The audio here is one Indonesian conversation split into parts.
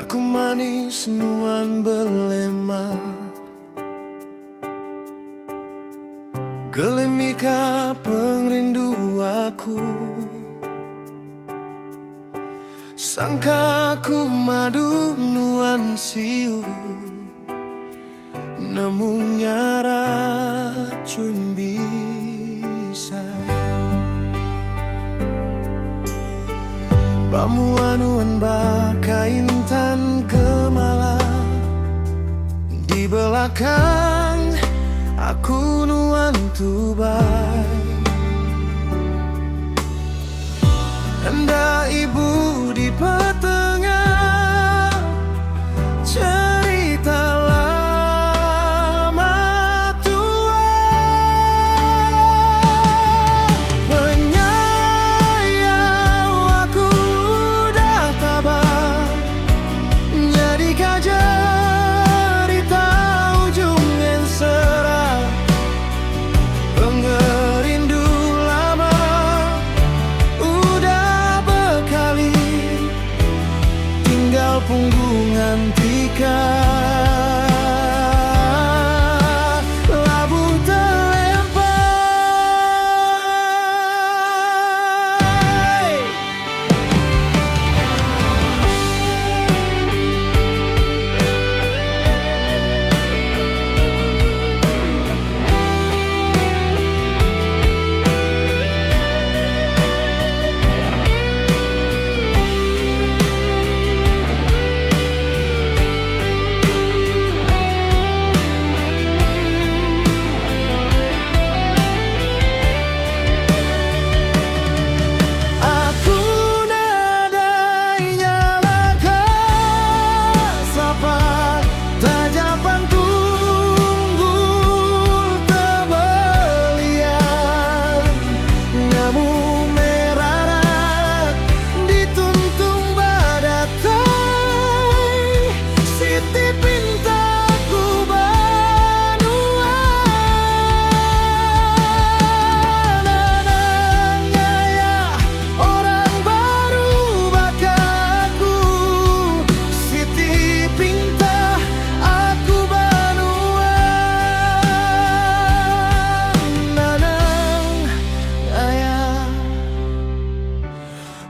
Aku manis nuan belema, gelemika pengrindu aku. Sangka aku madu nuan siu, namunnya racun bisa. Pamuanuan bakaintan kemala, di belakang aku nuan tubai. Hendak ibu di petengah cerita lama tua. Penyayang aku dah tabah, jadi cerita ujung yang serah. Pengerindu lama udah bekali, tinggal punggungan tika. Labu terlempai.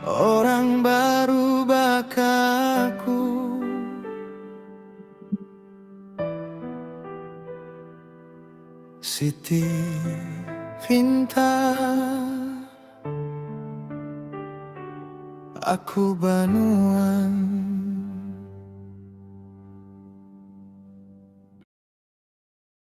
Orang baru bakaku, Siti Pinta, aku banuan.